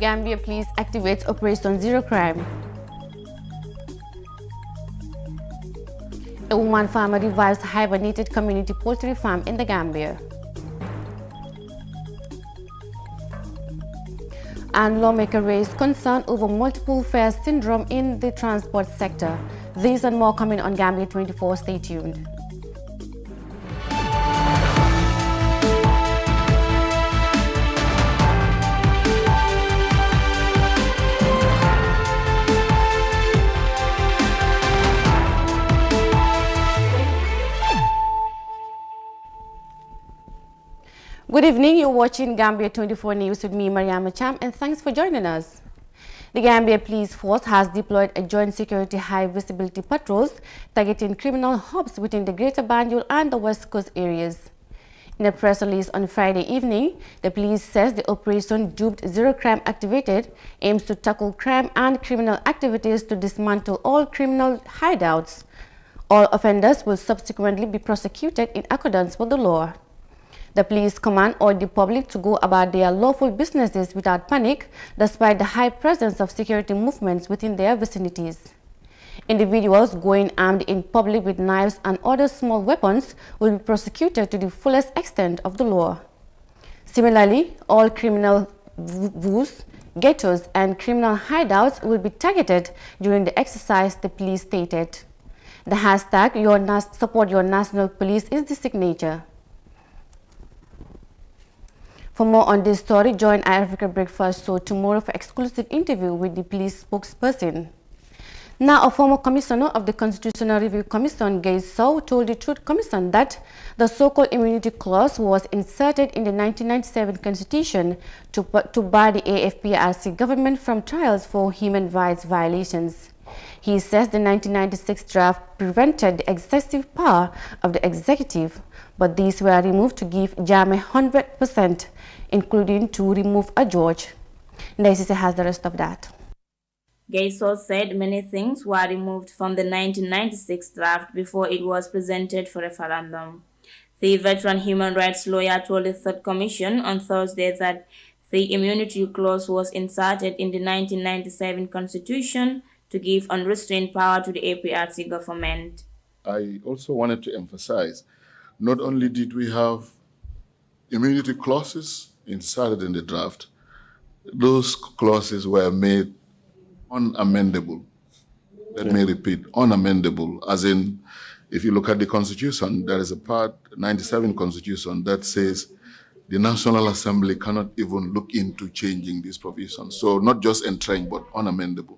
Gambia police activates Operation Zero Crime. A woman farmer revives hibernated community poultry farm in the Gambia. And lawmakers raise concern over multiple fare syndrome in the transport sector. These and more coming on Gambia24. Stay tuned. Good evening, you're watching Gambia24 News with me, Mariama Cham, and thanks for joining us. The Gambia Police Force has deployed a joint security high-visibility patrols targeting criminal hubs within the Greater Banjul and the West Coast areas. In a press release on Friday evening, the police says the operation dubbed Zero Crime Activated aims to tackle crime and criminal activities to dismantle all criminal hideouts. All offenders will subsequently be prosecuted in accordance with the law. The police command urged the public to go about their lawful businesses without panic, despite the high presence of security movements within their vicinities. Individuals going armed in public with knives and other small weapons will be prosecuted to the fullest extent of the law. Similarly, all criminal vooz, ghettos, and criminal hideouts will be targeted during the exercise, the police stated. The hashtag Support Your National Police is the signature. For more on this story, join our Africa Breakfast Show tomorrow for exclusive interview with the police spokesperson. Now, a former commissioner of the Constitutional Review Commission, Gay Sow, told the Truth Commission that the so-called immunity clause was inserted in the 1997 Constitution to bar the AFPRC government from trials for human rights violations. He says the 1996 draft prevented the excessive power of the executive, but these were removed to give Jammeh 100%, including to remove a judge. Ndaisise has the rest of that. Gayso said many things were removed from the 1996 draft before it was presented for referendum. The veteran human rights lawyer told the Third Commission on Thursday that the immunity clause was inserted in the 1997 Constitution to give unrestrained power to the APRC government. I also wanted to emphasize, not only did we have immunity clauses inserted in the draft, those clauses were made unamendable. Let me repeat, unamendable, as in, if you look at the Constitution, there is a part, 97 Constitution, that says the National Assembly cannot even look into changing these provisions. So not just entrenched, but unamendable.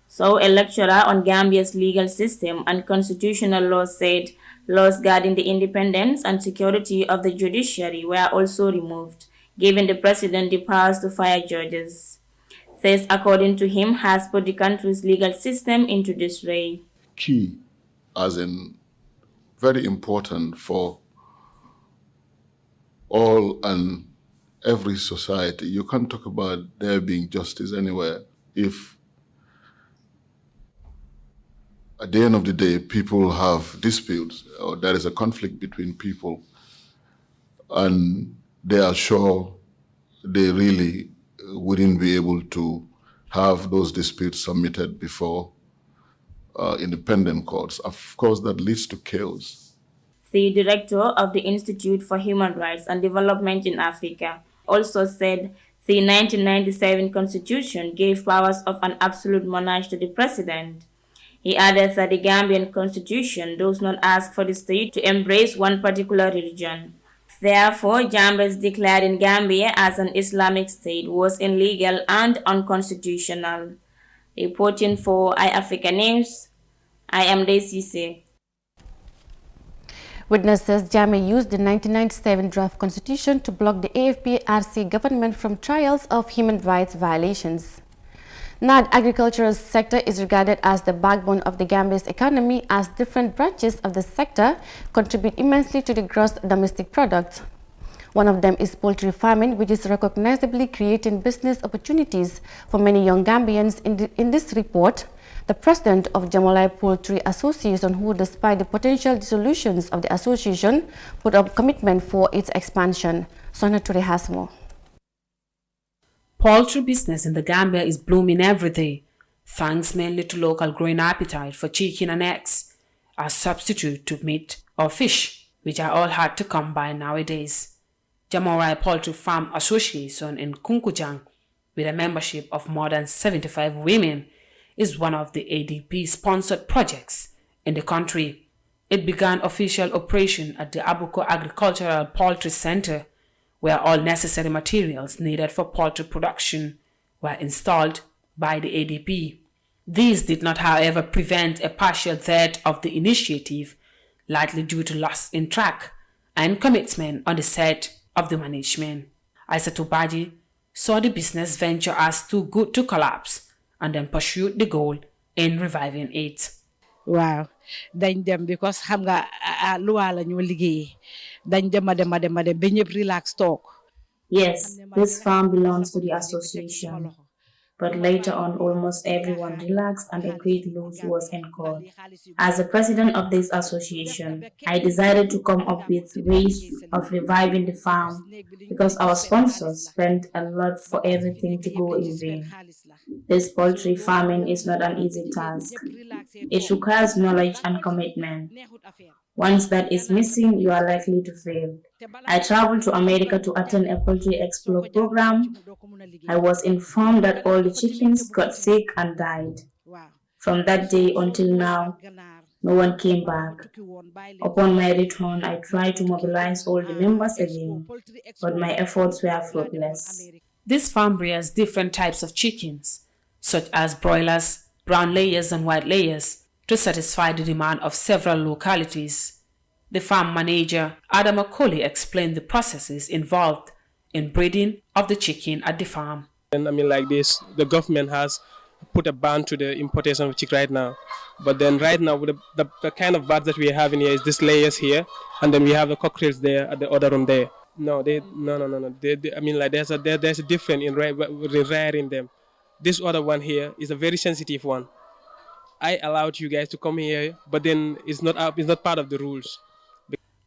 So a lecturer on Gambia's legal system and constitutional law said laws guarding the independence and security of the judiciary were also removed, giving the president the powers to fire judges. This, according to him, has put the country's legal system into disarray. Key, as in very important for all and every society. You can't talk about there being justice anywhere if at the end of the day, people have disputes or there is a conflict between people and they are sure they really wouldn't be able to have those disputes submitted before independent courts. Of course, that leads to chaos. The director of the Institute for Human Rights and Development in Africa also said the 1997 Constitution gave powers of an absolute monarch to the president. He added that the Gambian Constitution does not ask for the state to embrace one particular religion. Therefore, Jambes declared in Gambia as an Islamic state was illegal and unconstitutional. Reporting for iAfrica News, I am Ndaisise. Witnesses Jammeh used the 1997 draft constitution to block the AFPRC government from trials of human rights violations. Now, the agricultural sector is regarded as the backbone of the Gambia's economy, as different branches of the sector contribute immensely to the gross domestic product. One of them is poultry farming, which is recognizably creating business opportunities for many young Gambians. In this report, the president of Jamolai Poultry Association, who despite the potential dissolutions of the association, put up commitment for its expansion. Sona Ture has more. Poultry business in the Gambia is blooming every day, thanks mainly to local growing appetite for chicken and eggs as substitute to meat or fish, which are all hard to come by nowadays. Jamorai Poultry Farm Association in Kunkujang, with a membership of more than 75 women, is one of the ADP-sponsored projects in the country. It began official operation at the Abuko Agricultural Poultry Center, where all necessary materials needed for poultry production were installed by the ADP. These did not, however, prevent a partial death of the initiative, likely due to loss in track and commitment on the side of the management. Aissatou Badji saw the business venture as too good to collapse and then pursued the goal in reviving it. Wow, dañ dem because xam nga loi la ñu liggéey dañ dem ba ñëpp relax talk. Yes, this farm belongs to the association. But later on, almost everyone relaxed and a great loss was incurred. As the president of this association, I decided to come up with ways of reviving the farm because our sponsors spent a lot for everything to go in vain. This poultry farming is not an easy task. It requires knowledge and commitment. Once that is missing, you are likely to fail. I traveled to America to attend a poultry explore program. I was informed that all the chickens got sick and died. From that day until now, no one came back. Upon my return, I tried to mobilize all the members again, but my efforts were fruitless. This farm rears different types of chickens, such as broilers, brown layers, and white layers, to satisfy the demand of several localities. The farm manager, Adam Okoli, explained the processes involved in breeding of the chicken at the farm. And like this, the government has put a ban to the importation of chicken right now. But then right now, with the kind of birds that we have in here is these layers here, and then we have the cockerels there at the other room there. No. There's a difference in rearing them. This other one here is a very sensitive one. I allowed you guys to come here, but then it's not part of the rules.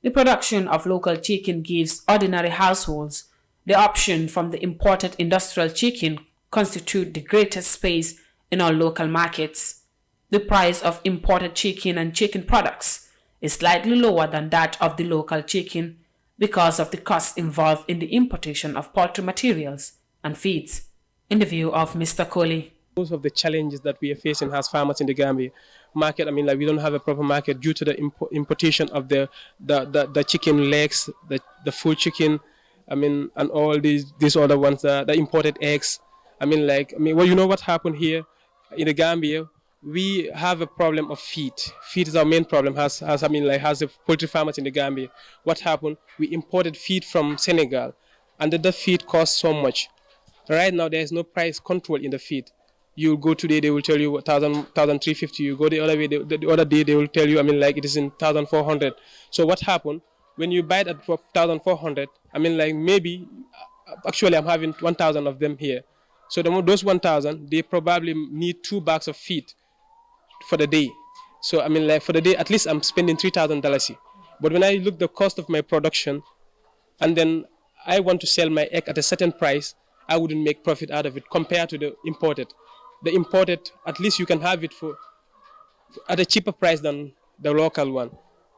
The production of local chicken gives ordinary households the option from the imported industrial chicken constitute the greatest space in our local markets. The price of imported chicken and chicken products is slightly lower than that of the local chicken because of the costs involved in the importation of poultry materials and feeds, in the view of Mr. Coley. Most of the challenges that we are facing as farmers in the Gambia market, we don't have a proper market due to the importation of the chicken legs, the full chicken, and all these other ones, the imported eggs. You know what happened here in the Gambia? We have a problem of feed. Feed is our main problem. Has the poultry farmers in the Gambia. What happened? We imported feed from Senegal, and the feed costs so much. Right now, there is no price control in the feed. You go today, they will tell you 1,350. You go the other way, the other day, they will tell you, it is in 1,400. So what happened? When you buy it at 1,400, maybe, actually I'm having 1,000 of them here. So those 1,000, they probably need 2 bags of feed for the day. So for the day, at least I'm spending $3,000. But when I look the cost of my production, and then I want to sell my egg at a certain price, I wouldn't make profit out of it compared to the imported. The imported, at least you can have it at a cheaper price than the local one.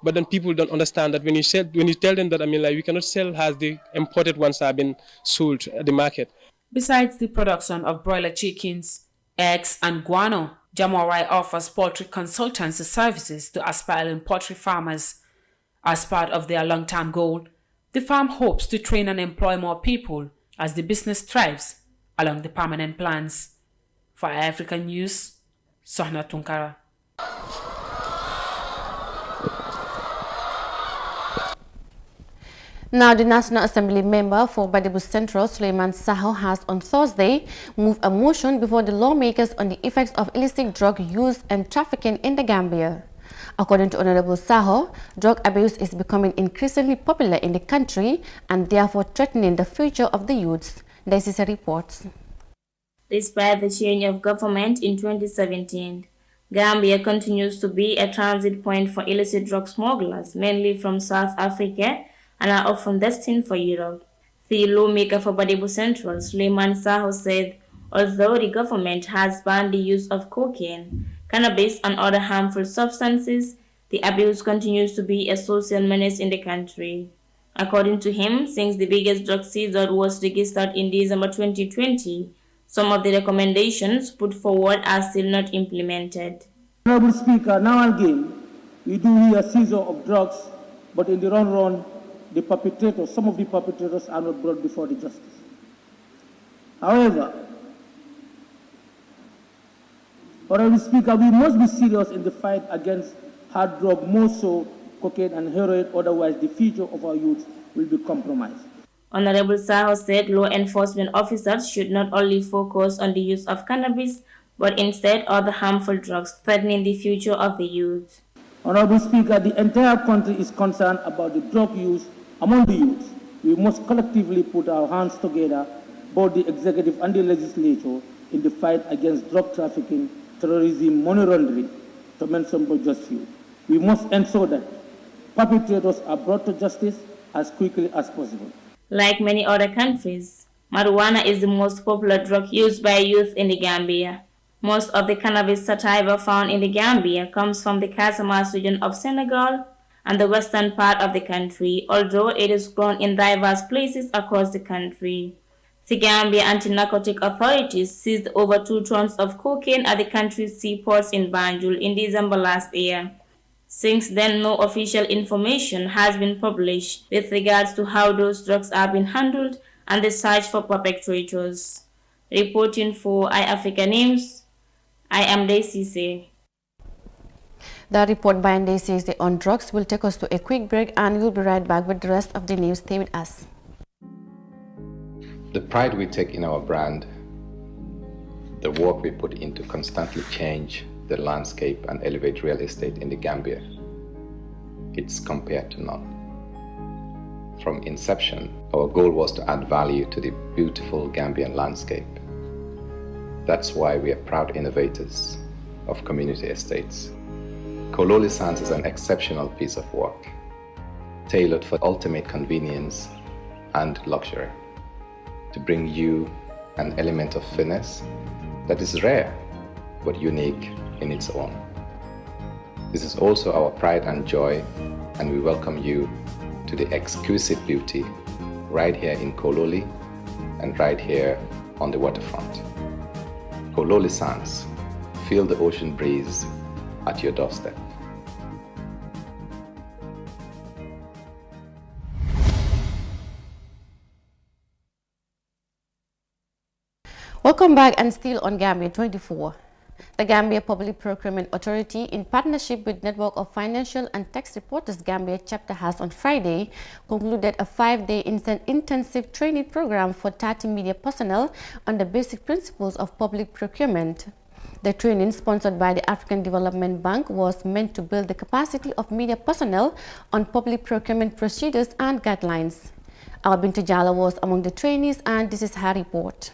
But then people don't understand that when you tell them that we cannot sell as the imported ones have been sold at the market. Besides the production of broiler chickens, eggs, and guano, Jamorai offers poultry consultancy services to aspiring poultry farmers. As part of their long-term goal, the farm hopes to train and employ more people as the business thrives along the permanent plans. For African News, Sohna Tunkara. Now, the National Assembly member for Badibu Central, Suleiman Saho, has on Thursday moved a motion before the lawmakers on the effects of illicit drug use and trafficking in the Gambia. According to Honorable Saho, drug abuse is becoming increasingly popular in the country and therefore threatening the future of the youths. This is a report. Despite the change of government in 2017, Gambia continues to be a transit point for illicit drug smugglers, mainly from South Africa, and are often destined for Europe. The lawmaker for Badibu Central, Suleiman Saho, said although the government has banned the use of cocaine, cannabis and other harmful substances, the abuse continues to be a social menace in the country. According to him, since the biggest drug seizure was registered in December 2020, some of the recommendations put forward are still not implemented. Honorable Speaker, now again, we do hear seizure of drugs, but in the long run, the perpetrators, some of the perpetrators are not brought before the justice. However, Honorable Speaker, we must be serious in the fight against hard drug, more so cocaine and heroin, otherwise the future of our youth will be compromised. Honorable Saho said law enforcement officers should not only focus on the use of cannabis, but instead other harmful drugs threatening the future of the youth. Honorable Speaker, the entire country is concerned about the drug use among the youth. We must collectively put our hands together, both the executive and the legislature, in the fight against drug trafficking, terrorism, money laundering, to mention but just few. We must ensure that perpetrators are brought to justice as quickly as possible. Like many other countries, marijuana is the most popular drug used by youth in the Gambia. Most of the cannabis sativa found in the Gambia comes from the Casamance region of Senegal and the western part of the country, although it is grown in diverse places across the country. The Gambia anti-narcotic authorities seized over 2 tons of cocaine at the country's seaports in Banjul in December last year. Since then, no official information has been published with regards to how those drugs are being handled and the search for perpetrators. Reporting for iAfrica News, I am Daisy. The report by Daisy on drugs will take us to a quick break, and we'll be right back with the rest of the news. Stay with us. The pride we take in our brand, the work we put into constantly change the landscape and elevate real estate in the Gambia, it's compared to none. From inception, our goal was to add value to the beautiful Gambian landscape. That's why we are proud innovators of community estates. Kololi Sands is an exceptional piece of work, tailored for ultimate convenience and luxury, to bring you an element of finesse that is rare but unique in its own. This is also our pride and joy, and we welcome you to the exquisite beauty right here in Kololi and right here on the waterfront. Kololi Sands, feel the ocean breeze at your doorstep. Welcome back, and still on Gambia24. The Gambia Public Procurement Authority, in partnership with Network of Financial and Tax Reporters Gambia chapter, has on Friday concluded a 5-day intensive training program for 30 media personnel on the basic principles of public procurement. The training, sponsored by the African Development Bank, was meant to build the capacity of media personnel on public procurement procedures and guidelines. Albinto Jala was among the trainees, and this is her report.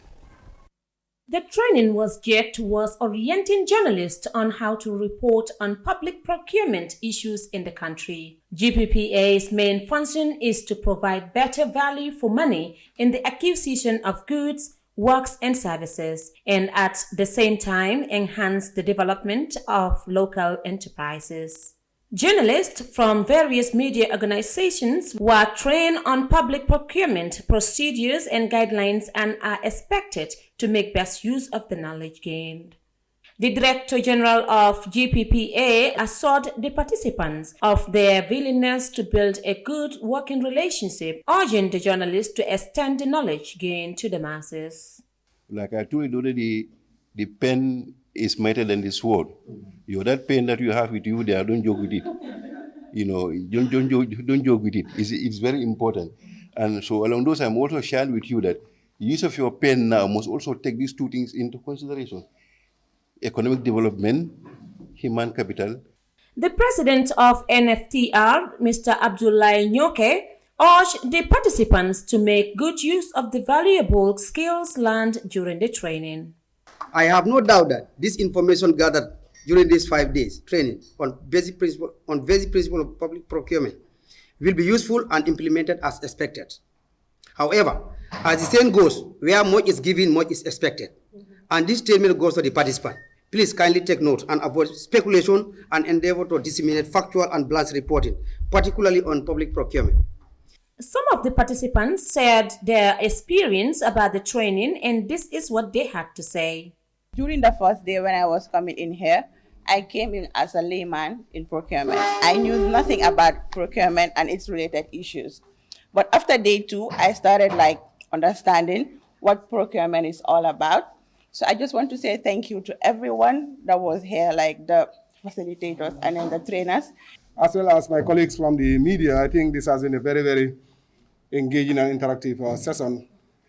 The training was geared towards orienting journalists on how to report on public procurement issues in the country. GPPA's main function is to provide better value for money in the acquisition of goods, works and services, and at the same time enhance the development of local enterprises. Journalists from various media organizations were trained on public procurement procedures and guidelines and are expected to make best use of the knowledge gained. The Director General of GPPA assured the participants of their willingness to build a good working relationship, urging the journalists to extend the knowledge gained to the masses. Like I told you already, the pen is mightier than the sword. That pen that you have with you there, don't joke with it. Don't joke with it. It's very important. And so along those, I'm also sharing with you that use of your pen now must also take these 2 things into consideration: economic development, human capital. The president of NFTR, Mr. Abdullahi Nyoke, urged the participants to make good use of the valuable skills learned during the training. I have no doubt that this information gathered during these 5 days training on basic principle of public procurement will be useful and implemented as expected. However, as the saying goes, where much is given, much is expected. And this statement goes to the participant. Please kindly take note and avoid speculation and endeavor to disseminate factual and balanced reporting, particularly on public procurement. Some of the participants shared their experience about the training, and this is what they had to say. During the first day when I was coming in here, I came in as a layman in procurement. I knew nothing about procurement and its related issues. But after day 2, I started understanding what procurement is all about. So I just want to say thank you to everyone that was here, like the facilitators and then the trainers. As well as my colleagues from the media, I think this has been a very, very engaging and interactive session.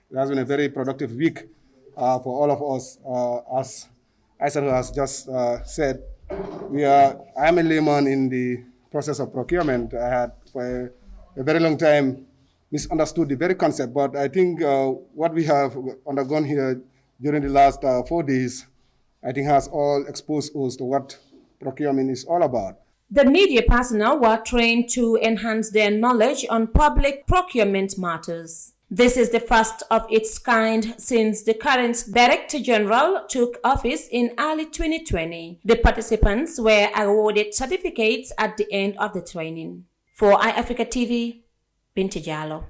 It has been a very productive week for all of us. As Aisha has just said, I am a layman in the process of procurement. I had for a very long time misunderstood the very concept, but I think what we have undergone here during the last 4 days, I think has all exposed us to what procurement is all about. The media personnel were trained to enhance their knowledge on public procurement matters. This is the first of its kind since the current Director General took office in early 2020. The participants were awarded certificates at the end of the training. For iAfrica TV, Binti Jallo.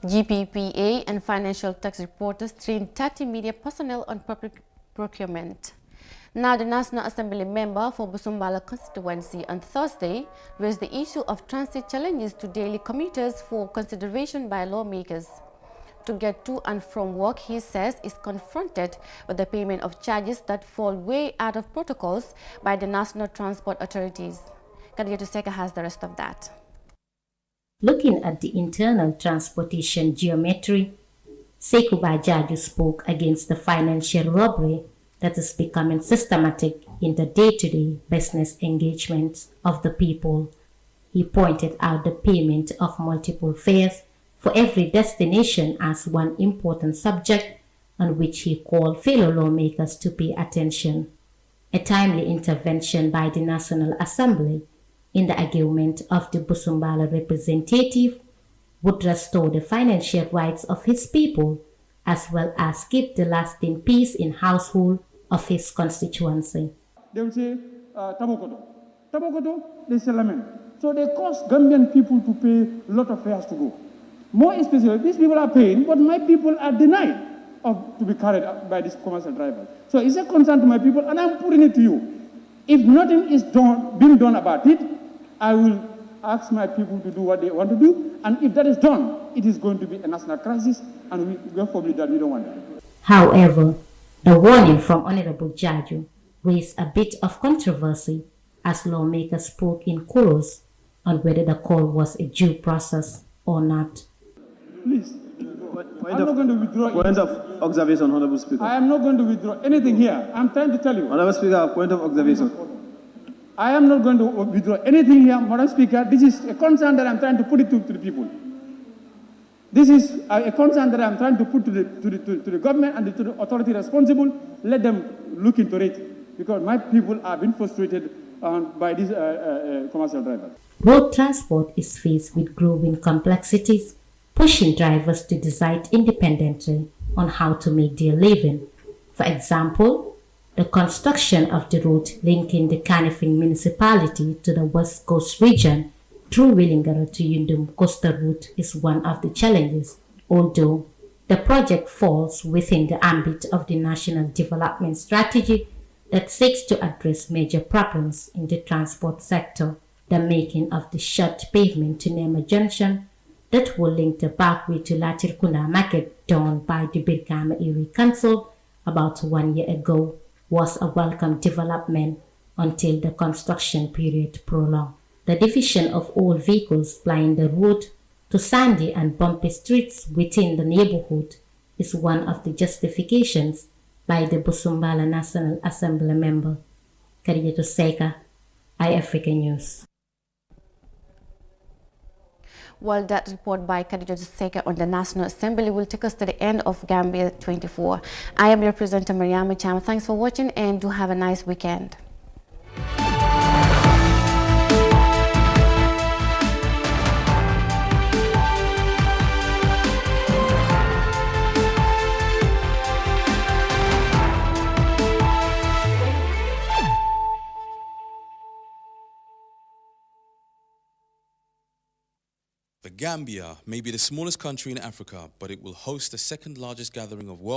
GPPA and financial tax reporters trained 30 media personnel on public procurement. Now, the National Assembly member for Busumbala constituency on Thursday raised the issue of transit challenges to daily commuters for consideration by lawmakers. To get to and from work, he says, is confronted with the payment of charges that fall way out of protocols by the national transport authorities. Kadiyatu Seka has the rest of that. Looking at the internal transportation geometry, Sekou Bajaju spoke against the financial robbery that is becoming systematic in the day-to-day business engagements of the people. He pointed out the payment of multiple fares for every destination as one important subject on which he called fellow lawmakers to pay attention. A timely intervention by the National Assembly in the argument of the Busumbala representative would restore the financial rights of his people as well as keep the lasting peace in household of his constituency. They will say, Tabokoto. Tabokoto, they say lament. So they cause Gambian people to pay a lot of fares to go. More especially, these people are paying, but my people are denied to be carried out by these commercial drivers. So it's a concern to my people, and I'm putting it to you. If nothing is being done about it, I will ask my people to do what they want to do, and if that is done, it is going to be a national crisis, and we go forbid that we don't want that. However, the warning from Honorable Jaju raised a bit of controversy as lawmakers spoke in chorus on whether the call was a due process or not. Please, I'm not going to withdraw. Point of observation, Honorable Speaker. I am not going to withdraw anything here. I'm trying to tell you. Honorable Speaker, point of observation. I am not going to withdraw anything here, Madam Speaker. This is a concern that I'm trying to put it to the people. This is a concern that I'm trying to put to the government and to the authority responsible. Let them look into it, because my people are being frustrated by these commercial drivers. Road transport is faced with growing complexities, pushing drivers to decide independently on how to make their living. For example, the construction of the road linking the Kanifing municipality to the West Coast region through Willingara to Yundum coastal route is one of the challenges, although the project falls within the ambit of the National Development Strategy that seeks to address major problems in the transport sector, the making of the short pavement to Nema Junction that will link the parkway to Latirkunda Market done by the Birkama Erie Council about 1 year ago was a welcome development until the construction period prolonged. The division of all vehicles plying the road to sandy and bumpy streets within the neighborhood is one of the justifications by the Busumbala National Assembly member. Kadiyatu Seka, iAfrica News. Well, that report by Kadiyatu Seka on the National Assembly will take us to the end of Gambia24. I am your presenter, Mariama Cham. Thanks for watching and do have a nice weekend. The Gambia may be the smallest country in Africa, but it will host the second largest gathering of world